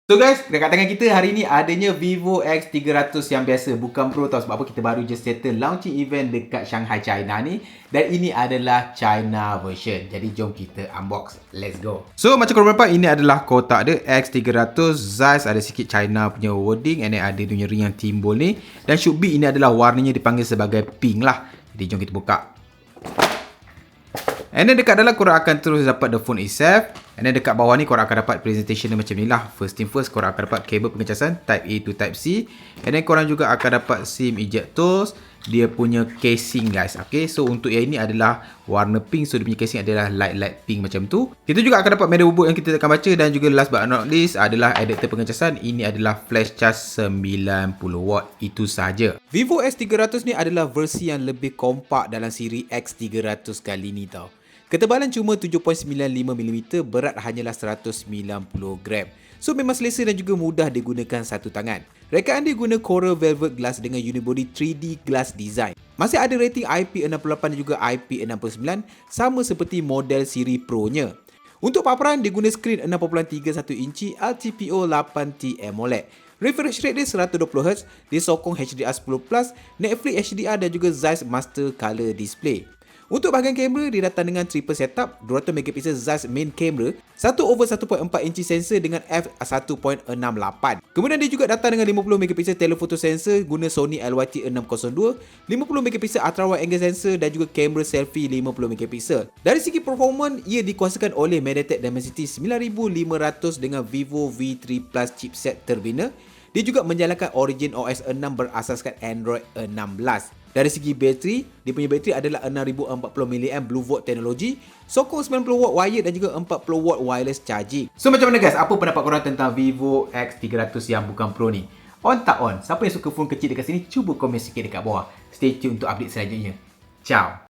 So guys, dekat tangan kita hari ni adanya Vivo X300 yang biasa, bukan Pro tau. Sebab apa, kita baru je settle launching event dekat Shanghai, China ni. Dan ini adalah China version. Jadi jom kita unbox. Let's go. So macam korang nampak, ini adalah kotak dia X300 Zeiss. Ada sikit China punya wording, and then ada dunia ring yang timbul ni. Dan should be ini adalah warnanya dipanggil sebagai pink lah. Jadi jom kita buka. And then dekat dalam korang akan terus dapat the phone itself. And then dekat bawah ni korang akan dapat presentation dia macam ni lah. First thing first, korang akan dapat kabel pengecasan Type A to Type C. And then korang juga akan dapat SIM eject tools. Dia punya casing guys. Okay, so untuk yang ini adalah warna pink. So dia punya casing adalah light pink macam tu. Kita juga akan dapat motherboard yang kita akan baca. Dan juga last but not least adalah adapter pengecasan. Ini adalah flash charge 90W. Itu sahaja. Vivo X300 ni adalah versi yang lebih kompak dalam siri X300 kali ni tau. Ketebalan cuma 7.95mm, berat hanyalah 190g. So memang selesa dan juga mudah digunakan satu tangan. Rekaan dia guna Coral Velvet Glass dengan unibody 3D glass design. Masih ada rating IP68 dan juga IP69, sama seperti model siri Pro-nya. Untuk paparan, dia guna skrin 6.31 inci LTPO 8T AMOLED. Refresh rate dia 120Hz, dia sokong HDR10+, Netflix HDR dan juga Zeiss Master Color Display. Untuk bahagian kamera, dia datang dengan triple setup, 200MP Zeiss main camera, 1/1.4 inci sensor dengan f1.68. Kemudian dia juga datang dengan 50MP telephoto sensor guna Sony LYT602, 50MP ultra wide angle sensor dan juga kamera selfie 50MP. Dari segi performance, ia dikuasakan oleh MediaTek Dimensity 9500 dengan Vivo V3 Plus chipset terbina. Dia juga menjalankan Origin OS 6 berasaskan Android 16. Dari segi bateri, dia punya bateri adalah 6040mAh Blue Volt teknologi, sokong 90W wired dan juga 40W wireless charging. So macam mana guys? Apa pendapat korang tentang Vivo X300 yang bukan Pro ni? On tak on? Siapa yang suka phone kecil dekat sini? Cuba komen sikit dekat bawah. Stay tune untuk update selanjutnya. Ciao.